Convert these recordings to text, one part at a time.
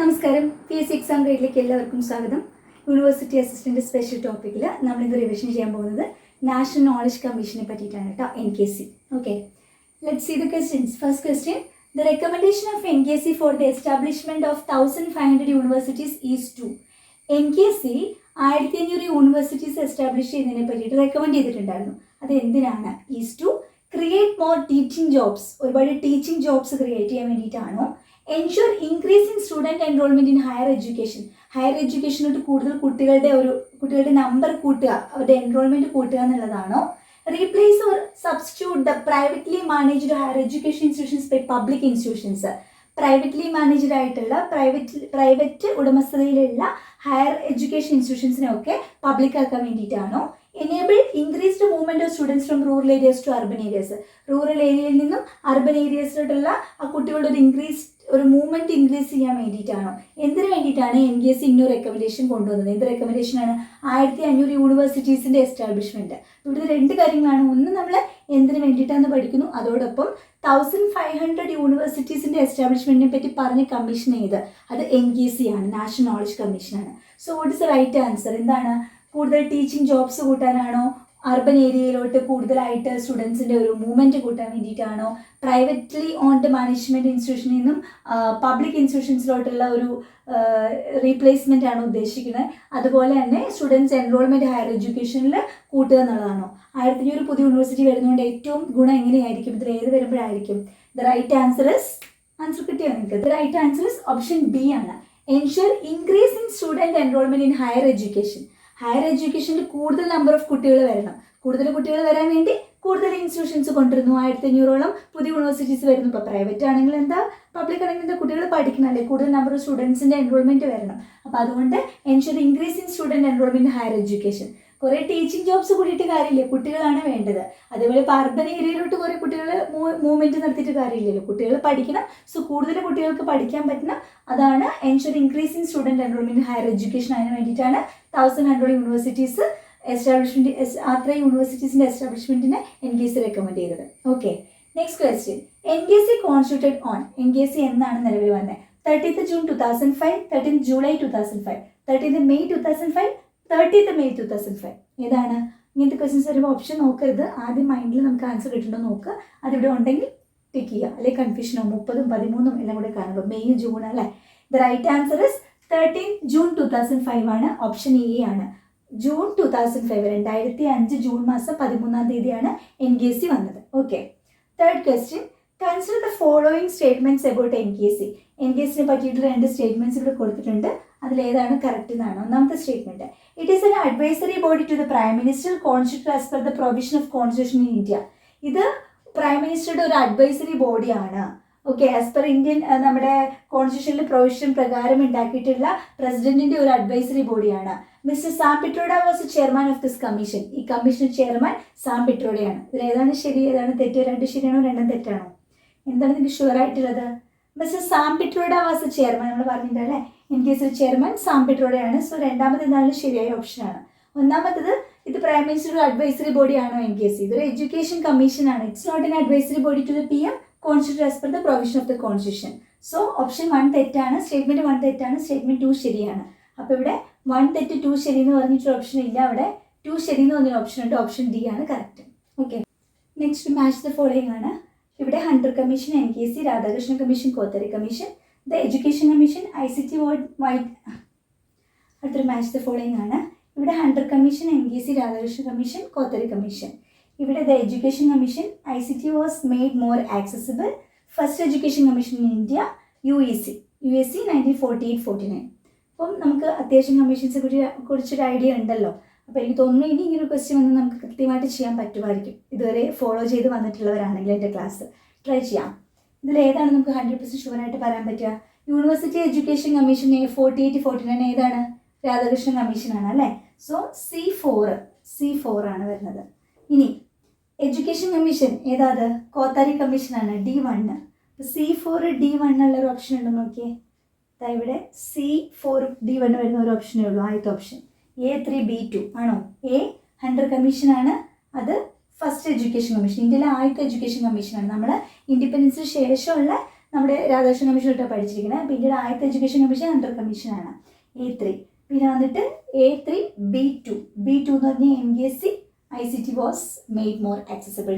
നമസ്കാരം. PSC exam ഗൈഡിലേക്ക് എല്ലാവർക്കും സ്വാഗതം. യൂണിവേഴ്സിറ്റി അസിസ്റ്റന്റ് സ്പെഷ്യൽ ടോപ്പിക്കിൽ നമ്മളിത് റിവിഷൻ ചെയ്യാൻ പോകുന്നത് നാഷണൽ നോളജ് കമ്മീഷനെ പറ്റിയിട്ടാണ് കേട്ടോ, NKC. Okay, let's see the questions. First question, the recommendation of NKC for the establishment of 1500 universities is to. NKC 1500 universities establish ചെയ്യുന്നതിനെ പറ്റിയിട്ട് റെക്കമെൻഡ് ചെയ്തിട്ടുണ്ടായിരുന്നു. അത് എന്തിനാണ്? Is to create more teaching jobs, ഒരുപാട് teaching jobs create ചെയ്യാൻ വേണ്ടിയിട്ടാണോ? Ensure increase in student enrolment in higher education, higher എഡ്യൂക്കേഷനോട്ട് കൂടുതൽ കുട്ടികളുടെ നമ്പർ കൂട്ടുക, അവരുടെ എൻറോൾമെൻറ്റ് കൂട്ടുക എന്നുള്ളതാണോ? Replace or substitute the privately managed higher education institutions by public institutions, privately managed ആയിട്ടുള്ള പ്രൈവറ്റ് ഉടമസ്ഥതയിലുള്ള ഹയർ എഡ്യൂക്കേഷൻ ഇൻസ്റ്റിറ്റ്യൂഷൻസിനൊക്കെ പബ്ലിക് ആക്കാൻ വേണ്ടിയിട്ടാണോ? Enable increased movement of students from rural areas to urban areas, rural ഏരിയയിൽ നിന്നും urban ഏരിയാസിലോട്ടുള്ള ആ കുട്ടികളുടെ ഒരു മൂവ്മെൻറ്റ് ഇൻക്രീസ് ചെയ്യാൻ വേണ്ടിയിട്ടാണോ? എന്തിനു വേണ്ടിയിട്ടാണ് NKC ഇന്നൊരു റെക്കമെൻഡേഷൻ കൊണ്ടുവന്നത്? എന്ത് റെക്കമെൻഡേഷനാണ്? 1500 യൂണിവേഴ്സിറ്റീസിൻ്റെ എസ്റ്റാബ്ലിഷ്മെൻറ്റ്. ഇവിടെ രണ്ട് കാര്യങ്ങളാണ്. ഒന്ന്, നമ്മൾ എന്തിനു വേണ്ടിയിട്ടാണെന്ന് പഠിക്കുന്നു, അതോടൊപ്പം 1500 യൂണിവേഴ്സിറ്റീസിൻ്റെ എസ്റ്റാബ്ലിഷ്മെൻറ്റിനെ പറ്റി പറഞ്ഞ് കമ്മീഷൻ ചെയ്ത് അത് NKC ആണ്, നാഷണൽ നോളജ് കമ്മീഷനാണ്. So what is the right answer? എന്താണ്? കൂടുതൽ ടീച്ചിങ് ജോബ്സ് കൂട്ടാനാണോ? അർബൻ ഏരിയയിലോട്ട് കൂടുതലായിട്ട് സ്റ്റുഡൻസിൻ്റെ ഒരു മൂവ്മെൻറ്റ് കൂട്ടാൻ വേണ്ടിയിട്ടാണോ? പ്രൈവറ്റ്ലി ഓൺഡ് മാനേജ്മെൻറ്റ് ഇൻസ്റ്റിറ്റ്യൂഷനിൽ നിന്നും പബ്ലിക് ഇൻസ്റ്റിറ്റ്യൂഷൻസിലോട്ടുള്ള ഒരു റീപ്ലേസ്മെൻ്റ് ആണോ ഉദ്ദേശിക്കുന്നത്? അതുപോലെ തന്നെ സ്റ്റുഡൻസ് എൻറോൾമെൻറ്റ് ഹയർ എഡ്യൂക്കേഷനിൽ കൂട്ടുക എന്നുള്ളതാണോ? 1500 പുതിയ യൂണിവേഴ്സിറ്റി വരുന്നതുകൊണ്ട് ഏറ്റവും ഗുണം എങ്ങനെയായിരിക്കും? ഇതിൽ ഏത് വരുമ്പോഴായിരിക്കും? ദ റൈറ്റ് ആൻസർ കിട്ടിയോ നിങ്ങൾക്ക്? The right answer option B ആണ്. Ensure increase in student enrolment in higher education. Higher എഡ്യൂക്കേഷനിൽ കൂടുതൽ നമ്പർ ഓഫ് കുട്ടികൾ വരണം. കൂടുതൽ കുട്ടികൾ വരാൻ വേണ്ടി കൂടുതൽ ഇൻസ്റ്റിറ്റ്യൂഷൻസ് കൊണ്ടുവരുന്നു. 1500ഓളം പുതിയ യൂണിവേഴ്സിറ്റീസ് വരുന്നു. ഇപ്പോൾ പ്രൈവറ്റ് ആണെങ്കിൽ എന്താ, പബ്ലിക് ആണെങ്കിൽ എന്താ, കുട്ടികൾ പഠിക്കണം അല്ലേ, കൂടുതൽ നമ്പർ ഓഫ് സ്റ്റുഡൻസിൻ്റെ എൻറോൾമെൻറ്റ് വരണം. അപ്പോൾ അതുകൊണ്ട് ensure increase in student enrolment higher education. കുറേ ടീച്ചിങ് ജോബ്സ് കൂടിയിട്ട് കാര്യമില്ല, കുട്ടികളാണ് വേണ്ടത്. അതേപോലെ ഇപ്പോൾ അർബൻ ഏരിയയിലോട്ട് കുറേ കുട്ടികൾ മൂവ്മെൻറ്റ് നടത്തിയിട്ട് കാര്യമില്ലല്ലോ, കുട്ടികൾ പഠിക്കണം. സോ കൂടുതൽ കുട്ടികൾക്ക് പഠിക്കാൻ പറ്റണം. അതാണ് ensure increase in student enrolment higher education. അതിന് വേണ്ടിയിട്ടാണ് 1500 യൂണിവേഴ്സിറ്റീസ് അത്രയും യൂണിവേഴ്സിറ്റീസിൻ്റെ എസ്റ്റാബ്ലിഷ്മെൻറ്റിനെ NKC റെക്കമെൻഡ് ചെയ്തത്. Okay, next question. NKC constituted on. NKC എന്നാണ് നിലവിൽ വന്നത്? 30th June 2005, 13th July 2005, 13th May 2005, 30th May 2005. ഏതാണ്? ഇങ്ങനത്തെ ക്വസ്റ്റ്യൻസ് വരുമ്പോൾ ഓപ്ഷൻ നോക്കരുത്, ആദ്യം മൈൻഡിൽ നമുക്ക് ആൻസർ കിട്ടുന്നുണ്ടോ നോക്കുക. അതിവിടെ ഉണ്ടെങ്കിൽ ടിക്ക് ചെയ്യുക, അല്ലെങ്കിൽ കൺഫ്യൂഷനോ 30ഉം 13ഉം എല്ലാം കൂടെ കാണുമ്പോൾ മെയ് ജൂൺ അല്ലേ? The right answer 13th June 2005 ആണ്. ഓപ്ഷൻ എ ആണ്. ജൂൺ 2005, 2005 ജൂൺ മാസം 13-ാം തീയതിയാണ് NKC വന്നത്. Okay, third question. Consider the following statements about NKCനെ പറ്റിയിട്ട് 2 സ്റ്റേറ്റ്മെന്റ്സ് ഇവിടെ കൊടുത്തിട്ടുണ്ട്. അതിലേതാണ് കറക്റ്റ് എന്നാണ്? ഒന്നാമത്തെ statement, it is an advisory body to the prime minister constitute as per the provision of constitution in India. ഇത് പ്രൈം മിനിസ്റ്ററുടെ ഒരു അഡ്വൈസറി ബോഡിയാണ്. ഓക്കെ, ആസ് പെർ ഇന്ത്യൻ നമ്മുടെ കോൺസ്റ്റിറ്റ്യൂഷനിൽ പ്രൊവിഷൻ പ്രകാരം ഉണ്ടാക്കിയിട്ടുള്ള പ്രസിഡന്റിന്റെ ഒരു അഡ്വൈസറി ബോഡിയാണ്. Mister Sam Pitroda was chairman of this commission. ഈ കമ്മീഷൻ ചെയർമാൻ സാം പിട്രോഡയാണ്. ഇതിൽ ഏതാണ് ശരി, ഏതാണ് തെറ്റ്? 2 ശരിയാണോ 2 തെറ്റാണോ? എന്താണ് നിങ്ങൾക്ക് ഷുവർ ആയിട്ടുള്ളത്? Mister Sam Pitroda was chairman, നമ്മൾ പറഞ്ഞിട്ടല്ലേ, NKC ചെയർമാൻ സാം പിട്രോഡയാണ്. സോ രണ്ടാമത് എന്താണ് ശരിയായ ഓപ്ഷനാണ്. ഒന്നാമത്തത്, ഇത് പ്രൈം മിനിസ്റ്റർ അഡ്വൈസറി ബോഡിയാണോ NKC? ഇതൊരു എഡ്യൂക്കേഷൻ കമ്മീഷനാണ്. It's not an advisory body to the PM constitute as per the provision of the constitution. So option 1 തെറ്റാണ്, സ്റ്റേറ്റ്മെന്റ് 1 തെറ്റാണ്, സ്റ്റേറ്റ്മെന്റ് 2 ശരിയാണ്. അപ്പോൾ ഇവിടെ 1 തെറ്റ് 2 ശരി എന്ന് പറഞ്ഞിട്ടൊരു ഓപ്ഷൻ ഇല്ല, അവിടെ 2 ശരി എന്ന് പറഞ്ഞൊരു ഓപ്ഷൻ ഉണ്ട്. ഓപ്ഷൻ ഡി ആണ് correct. Okay, next match the following ആണ്. ഇവിടെ Hunter commission, NKC, Radhakrishnan commission, Kothari commission, the education commission, ICT white. അടുത്തൊരു മാച്ച് ദ ഫോളോയിങ് ആണ്. ഇവിടെ Hunter commission, NKC, Radhakrishnan commission, Kothari commission. ഇവിടെ the education commission, ICT was made more accessible, first education commission in India, UEC 1948-49. അപ്പം നമുക്ക് അത്യാവശ്യം കമ്മീഷൻസിനെ കുറിച്ചൊരു idea ഉണ്ടല്ലോ. അപ്പോൾ എനിക്ക് തോന്നുന്നു ഇനി ഇങ്ങനെ ഒരു ക്വസ്റ്റ്യൻ വന്ന് നമുക്ക് കൃത്യമായിട്ട് ചെയ്യാൻ പറ്റുമായിരിക്കും, ഇതുവരെ ഫോളോ ചെയ്ത് വന്നിട്ടുള്ളവരാണെങ്കിൽ. എൻ്റെ ക്ലാസ് ട്രൈ ചെയ്യാം. ഇതിൽ ഏതാണ് നമുക്ക് 100% ഷുവറായിട്ട് പറയാൻ പറ്റുക? യൂണിവേഴ്സിറ്റി എഡ്യൂക്കേഷൻ കമ്മീഷൻ 48-49 ഏതാണ്? രാധാകൃഷ്ണൻ കമ്മീഷനാണ് അല്ലേ? സോ C4 ആണ് വരുന്നത്. ഇനി എഡ്യൂക്കേഷൻ കമ്മീഷൻ ഏതാത്? കോത്താരി കമ്മീഷനാണ്, D1. C4 D1 ഉള്ളൊരു ഓപ്ഷൻ ഉണ്ടോ നോക്കിയേ. ഇവിടെ C4 D1 വരുന്ന ഒരു ഓപ്ഷനേ ഉള്ളൂ, ആദ്യത്തെ ഓപ്ഷൻ. A3B2 ആണോ? A ഹണ്ടർ കമ്മീഷനാണ്, അത് ഫസ്റ്റ് എഡ്യൂക്കേഷൻ കമ്മീഷൻ, ഇന്ത്യയിലെ ആദ്യത്തെ എഡ്യൂക്കേഷൻ കമ്മീഷനാണ്. നമ്മൾ ഇൻഡിപെൻഡൻസിന് ശേഷമുള്ള നമ്മുടെ രാധാകൃഷ്ണൻ കമ്മീഷൻ തൊട്ടാണ് പഠിച്ചിരിക്കുന്നത്. പിന്നീട് ആദ്യത്തെ എഡ്യൂക്കേഷൻ കമ്മീഷൻ അണ്ടർ കമ്മീഷനാണ് A3. പിന്നെ വന്നിട്ട് A3B2 എന്ന് പറഞ്ഞാൽ NKC ICT was made more accessible.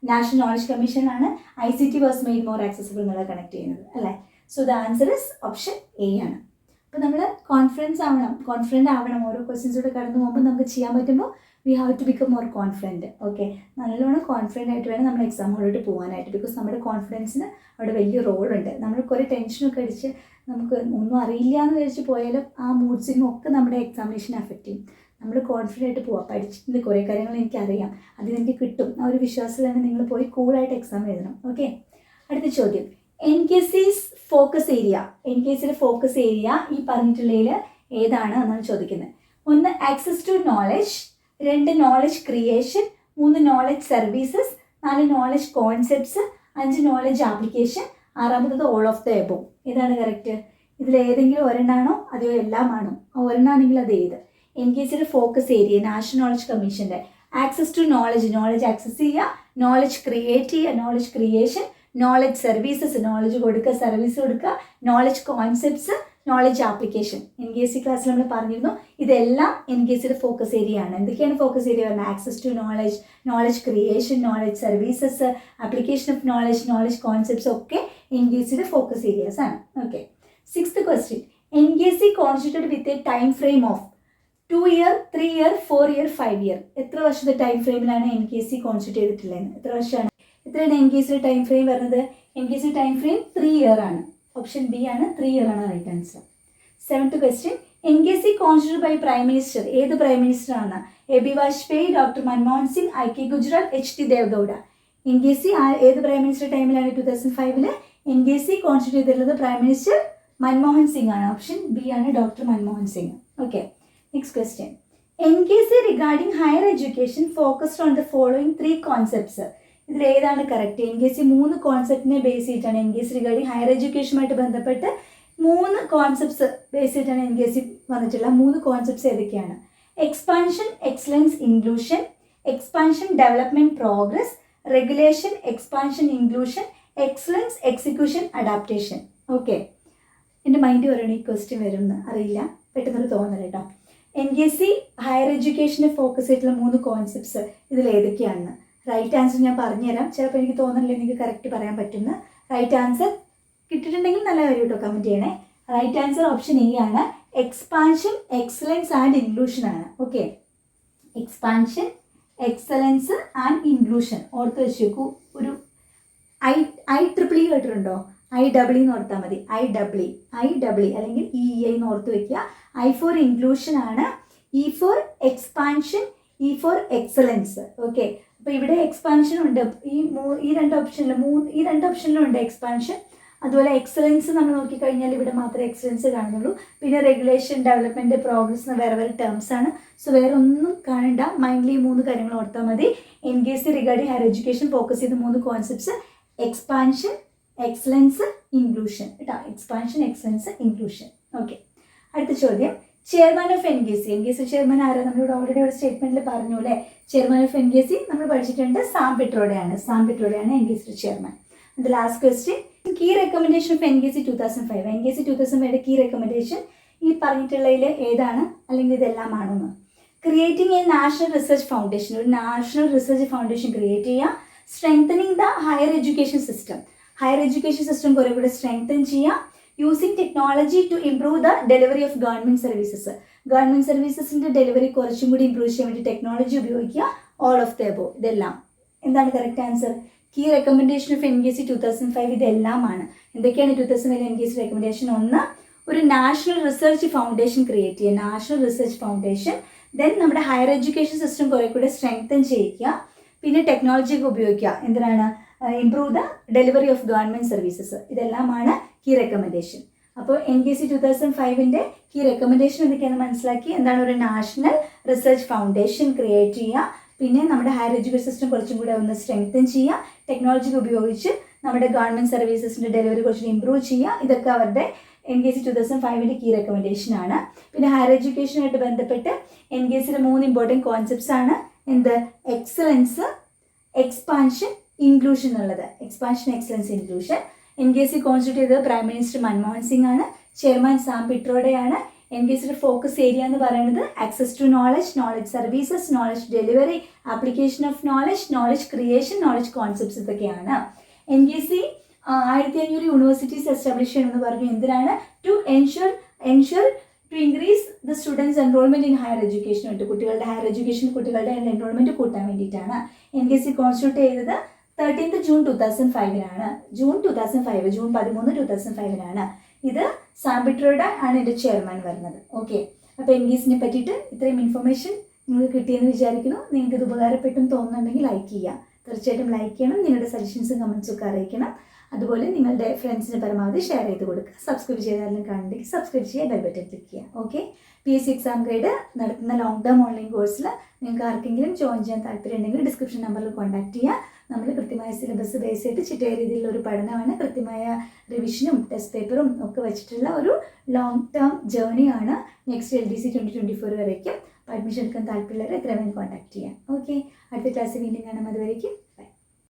National knowledge കമ്മീഷനാണ് ICT was made more accessible എന്നുള്ളത് കണക്ട് ചെയ്യുന്നത് അല്ലേ. So the answer is option A ആണ്. അപ്പോൾ നമ്മൾ കോൺഫിഡൻ്റ് ആവണം. ഓരോ ക്വസ്റ്റ്യൻസോടെ കടന്നു പോകുമ്പോൾ നമുക്ക് ചെയ്യാൻ പറ്റുമ്പോൾ we have to become more confident. Okay, നല്ലോണം കോൺഫിഡൻ്റ് ആയിട്ട് വേണം നമ്മൾ എക്സാം ഹോളിലോട്ട് പോകാനായിട്ട്. ബിക്കോസ് നമ്മുടെ കോൺഫിഡൻസിന് അവിടെ വലിയ റോളുണ്ട്. നമ്മൾ കുറേ ടെൻഷനൊക്കെ അടിച്ച് നമുക്ക് ഒന്നും അറിയില്ല എന്ന് വിചാരിച്ച് പോയാലും ആ മൂഡ് സ്വിങ്ങും ഒക്കെ നമ്മുടെ എക്സാമിനേഷനെ അഫക്റ്റ് ചെയ്യും. നമ്മൾ കോൺഫിഡൻ്റ് ആയിട്ട് പോവാം. പഠിച്ചിട്ടുണ്ട്, കുറേ കാര്യങ്ങൾ എനിക്കറിയാം, അതിനെനിക്ക് കിട്ടും, ആ ഒരു വിശ്വാസത്തിലാണ് നിങ്ങൾ പോയി കൂളായിട്ട് എക്സാം എഴുതണം. ഓക്കെ, അടുത്ത ചോദ്യം. NKC's focus area. NKCയുടെ ഫോക്കസ് ഏരിയ ഈ പറഞ്ഞിട്ടുള്ളതിൽ ഏതാണ് എന്നാണ് ചോദിക്കുന്നത്. 1 access to knowledge, 2 knowledge creation, 3 knowledge services, 4 knowledge concepts, 5 knowledge application, 6 all of the above. ഏതാണ് കറക്റ്റ്? ഇതിൽ ഏതെങ്കിലും ഒരെണ്ണാണോ അതെയോ എല്ലാമാണോ? ഒരെണ്ണാണെങ്കിൽ അത് ഏത്? NKCയുടെ ഫോക്കസ് ഏരിയ നാഷണൽ നോളജ് കമ്മീഷൻ്റെ ആക്സസ് ടു നോളജ് ആക്സസ് ചെയ്യുക, നോളജ് ക്രിയേറ്റ് ചെയ്യുക, knowledge creation, knowledge services, knowledge കൊടുക്കുക, സർവീസ് കൊടുക്കുക, knowledge concepts, knowledge application. NKC ക്ലാസ്സിൽ നമ്മൾ പറഞ്ഞിരുന്നു ഇതെല്ലാം NKCയുടെ ഫോക്കസ് ഏരിയ ആണ്. എന്തൊക്കെയാണ് ഫോക്കസ് ഏരിയ പറഞ്ഞാൽ? Access to knowledge, knowledge creation, knowledge services, application of knowledge concepts ഒക്കെ NKCയുടെ ഫോക്കസ് ഏരിയാസ് ആണ്. Okay, 6th question. NKC constituted with a time frame of 2 year, 3 year, 4 year, 5 year. എത്ര വർഷത്തെ time ഫ്രെയിമിലാണ് NKC constitute ചെയ്തിട്ടുള്ളത്? എത്ര വർഷമാണ്? എത്രയാണ് NKCയുടെ ടൈം ഫ്രെയിം വരുന്നത്? NKC ടൈം ഫ്രെയിം 3 year ആണ്. ഓപ്ഷൻ B ആണ്, 3 year ആണ് right answer. 7th question. NKC constitute by prime minister. ഏത് പ്രൈം മിനിസ്റ്റർ ആണ്? AB Vajpayee, doctor Manmohan Singh, IK Gujral, HT Devegowda. NKC ഏത് പ്രൈം മിനിസ്റ്റർ ടൈമിലാണ്? 2005 NKC കോൺസ്റ്റിറ്റ്യൂട്ട് ചെയ്തിട്ടുള്ളത് പ്രൈം മിനിസ്റ്റർ മൻമോഹൻ സിംഗ് ആണ്. ഓപ്ഷൻ B ആണ്, doctor Manmohan Singh. Okay, next question. NKC regarding higher education focused on the following 3 concepts. ഇതിൽ ഏതാണ് correct? NKC 3 കോൺസെപ്റ്റിനെ base ചെയ്തിട്ടാണ് NKC regarding higher എഡ്യൂക്കേഷനുമായിട്ട് ബന്ധപ്പെട്ട് 3 concepts base ചെയ്തിട്ടാണ് NKC വന്നിട്ടുള്ള 3 കോൺസെപ്റ്റ്സ് ഏതൊക്കെയാണ്? Expansion, excellence, inclusion, expansion, development, progress, regulation, expansion, inclusion, excellence, execution, adaptation. Okay, എൻ്റെ mind പറയണം ഈ ക്വസ്റ്റ്യൻ വരുമെന്ന് അറിയില്ല, പെട്ടെന്നൊരു തോന്നൽ കേട്ടോ. NKC ഹയർ എഡ്യൂക്കേഷനെ ഫോക്കസ് ചെയ്തിട്ടുള്ള 3 കോൺസെപ്റ്റ്സ് ഇതിൽ ഏതൊക്കെയാണെന്ന് റൈറ്റ് ആൻസർ ഞാൻ പറഞ്ഞുതരാം. ചിലപ്പോൾ എനിക്ക് തോന്നുന്നില്ല എനിക്ക് കറക്റ്റ് പറയാൻ പറ്റുന്ന. റൈറ്റ് ആൻസർ കിട്ടിയിട്ടുണ്ടെങ്കിൽ നല്ല കാര്യം കേട്ടോ, കമൻറ്റ് ചെയ്യണേ. റൈറ്റ് ആൻസർ ഓപ്ഷൻ A ആണ്. എക്സ്പാൻഷൻ, എക്സലൻസ് ആൻഡ് ഇൻക്ലൂഷൻ ആണ്. Okay, expansion, excellence and inclusion ഓർത്ത് വെച്ചേക്കൂ. ഒരു IEEE കേട്ടിട്ടുണ്ടോ? IEE എന്ന് ഓർത്താൽ മതി. IEEE അല്ലെങ്കിൽ EEI എന്ന് ഓർത്ത് വെക്കുക. I for ഇൻക്ലൂഷൻ ആണ്, E for expansion, E for excellence. Okay, അപ്പോൾ ഇവിടെ എക്സ്പാൻഷൻ ഉണ്ട്. ഈ രണ്ട് ഓപ്ഷനിലും ഉണ്ട് എക്സ്പാൻഷൻ. അതുപോലെ എക്സലൻസ് നമ്മൾ നോക്കിക്കഴിഞ്ഞാൽ ഇവിടെ മാത്രമേ എക്സലൻസ് കാണുന്നുള്ളൂ. പിന്നെ റെഗുലേഷൻ, ഡെവലപ്മെൻറ്റ്, പ്രോഗ്രസ് എന്ന വേറെ ടേംസ് ആണ്. സോ വേറെ ഒന്നും കാണണ്ട, മൈൻഡിൽ ഈ 3 കാര്യങ്ങൾ ഓർത്താൽ മതി. NKC regarding higher education focus ചെയ്ത 3 കോൺസെപ്റ്റ്സ് എക്സ്പാൻഷൻ, എക്സലൻസ്, ഇൻക്ലൂഷൻ കേട്ടോ. Expansion, excellence, inclusion. ഓക്കെ, അടുത്ത ചോദ്യം. ചെയർമാൻ ഓഫ് NKC ചെയർമാൻ ആരാ? നമ്മളിവിടെ ഓൾറെഡി ഒരു സ്റ്റേറ്റ്മെൻറ്റിൽ പറഞ്ഞു അല്ലേ. ചെയർമാൻ ഓഫ് NKC നമ്മൾ പഠിച്ചിട്ടുണ്ട്, സാം പിട്രോഡയാണ് NKCയുടെ ചെയർമാൻ. അത് last question. Key recommendation of NKC 2005. NKC 2005 key recommendation ഈ പറഞ്ഞിട്ടുള്ളതിൽ ഏതാണ് അല്ലെങ്കിൽ ഇതെല്ലാമാണെന്ന്? Creating a national research foundation. ഒരു നാഷണൽ റിസർച്ച് ഫൗണ്ടേഷൻ ക്രിയേറ്റ് ചെയ്യുക. Strengthening the higher education system. Higher education system കുറേ കൂടെ സ്ട്രെങ്തൻ ചെയ്യുക. Using technology to improve the delivery of government services. Government സർവീസസിൻ്റെ ഡെലിവറി കുറച്ചും കൂടി ഇംപ്രൂവ് ചെയ്യാൻ വേണ്ടി ടെക്നോളജി ഉപയോഗിക്കുക. All of the above. ഇതെല്ലാം എന്താണ് correct answer? Key recommendation of NKC 2005 ഇതെല്ലാമാണ്. എന്തൊക്കെയാണ് 2005 NKC റെക്കമെൻഡേഷൻ? 1, ഒരു നാഷണൽ റിസർച്ച് ഫൗണ്ടേഷൻ ക്രിയേറ്റ് ചെയ്യുക, നാഷണൽ റിസർച്ച് ഫൗണ്ടേഷൻ. ദെൻ നമ്മുടെ ഹയർ എഡ്യൂക്കേഷൻ സിസ്റ്റം കുറേ കൂടെ സ്ട്രെങ്തൻ ചെയ്യിക്കുക. പിന്നെ ടെക്നോളജി ഒക്കെ ഉപയോഗിക്കുക. എന്തിനാണ്? Improve the delivery of government services. ഇതെല്ലാമാണ് കീ റെക്കമെൻഡേഷൻ. അപ്പോൾ NKC 2005 കീ റെക്കമെൻഡേഷൻ എന്തൊക്കെയാണെന്ന് മനസ്സിലാക്കി. എന്താണ്? ഒരു നാഷണൽ റിസർച്ച് ഫൗണ്ടേഷൻ ക്രിയേറ്റ് ചെയ്യുക. പിന്നെ നമ്മുടെ ഹയർ എഡ്യൂക്കേഷൻ സിസ്റ്റം കുറച്ചും കൂടെ ഒന്ന് സ്ട്രെങ്തൻ ചെയ്യുക. ടെക്നോളജി ഉപയോഗിച്ച് നമ്മുടെ ഗവൺമെൻറ് സർവീസസിൻ്റെ ഡെലിവറി കുറച്ചുകൂടി ഇംപ്രൂവ് ചെയ്യുക. ഇതൊക്കെ അവരുടെ NKC 2005 കീ റെക്കമെൻഡേഷൻ ആണ്. പിന്നെ ഹയർ എഡ്യൂക്കേഷനുമായിട്ട് ബന്ധപ്പെട്ട് NKCയുടെ 3 ഇമ്പോർട്ടൻറ്റ് കോൺസെപ്റ്റ്സ് ആണ്. എന്ത്? എക്സലൻസ്, എക്സ്പാൻഷൻ, ഇൻക്ലൂഷൻ എന്നുള്ളത്. Expansion, excellence, inclusion. N K C constitute ചെയ്തത് പ്രൈം മിനിസ്റ്റർ മൻമോഹൻ സിംഗ് ആണ്. ചെയർമാൻ സാം പിട്രോഡയാണ്. എൻ കെ സിയുടെ ഫോക്കസ് ഏരിയ എന്ന് പറയുന്നത് access to knowledge, knowledge services, knowledge delivery, application of knowledge, knowledge creation, knowledge concepts ഇതൊക്കെയാണ്. N K C 1500 universities establish ചെയ്യണമെന്ന് പറഞ്ഞു. എന്തിനാണ്? To ensure to increase the students enrolment in higher education ആയിട്ട്, കുട്ടികളുടെ higher education, കുട്ടികളുടെ enrolment കൂട്ടാൻ വേണ്ടിയിട്ടാണ് N K C constitute ചെയ്തത് 13 ജൂൺ 2005 ജൂൺ 13, 2005 ഇത് സാം പിട്രോഡ ആണ് എൻ്റെ ചെയർമാൻ വരുന്നത്. ഓക്കെ, അപ്പോൾ എൻ കെ സിനെ പറ്റിയിട്ട് ഇത്രയും ഇൻഫർമേഷൻ നിങ്ങൾക്ക് കിട്ടിയെന്ന് വിചാരിക്കുന്നു. നിങ്ങൾക്ക് ഇത് ഉപകാരപ്പെട്ടെന്ന് തോന്നുന്നുണ്ടെങ്കിൽ ലൈക്ക് ചെയ്യുക. തീർച്ചയായിട്ടും ലൈക്ക് ചെയ്യണം. നിങ്ങളുടെ സജഷൻസും കമൻസും ഒക്കെ അറിയിക്കണം. അതുപോലെ നിങ്ങളുടെ ഫ്രണ്ട്സിന് പരമാവധി ഷെയർ ചെയ്ത് കൊടുക്കുക. സബ്സ്ക്രൈബ് ചെയ്താലും കാണുന്നെങ്കിൽ സബ്സ്ക്രൈബ് ചെയ്യുക, ബെൽ ബട്ടൺ ക്ലിക്ക് ചെയ്യുക. ഓക്കെ, PSC എക്സാം ഗൈഡ് നടത്തുന്ന ലോങ് ടേം ഓൺലൈൻ കോഴ്സിൽ നിങ്ങൾക്ക് ആർക്കെങ്കിലും ജോയിൻ ചെയ്യാൻ താല്പര്യം ഉണ്ടെങ്കിൽ ഡിസ്ക്രിപ്ഷൻ നമ്പറിൽ കോൺടാക്ട് ചെയ്യുക. നമ്മൾ കൃത്യമായ സിലബസ് ബേസ് ചെയ്തിട്ട് ചിട്ടയായ രീതിയിലുള്ള ഒരു പഠനമാണ്. കൃത്യമായ റിവിഷനും ടെസ്റ്റ് പേപ്പറും ഒക്കെ വെച്ചിട്ടുള്ള ഒരു ലോങ് ടേം ജേർണിയാണ് നെക്സ്റ്റ് LDC 2024 വരേക്കും. അപ്പോൾ അഡ്മിഷൻ എടുക്കാൻ താല്പര്യമുള്ളവർ എത്രയും വേഗം കോൺടാക്ട് ചെയ്യാം. ഓക്കെ, അടുത്ത ക്ലാസ്സിൽ വീണ്ടും കാണാം. അതുവരേക്കും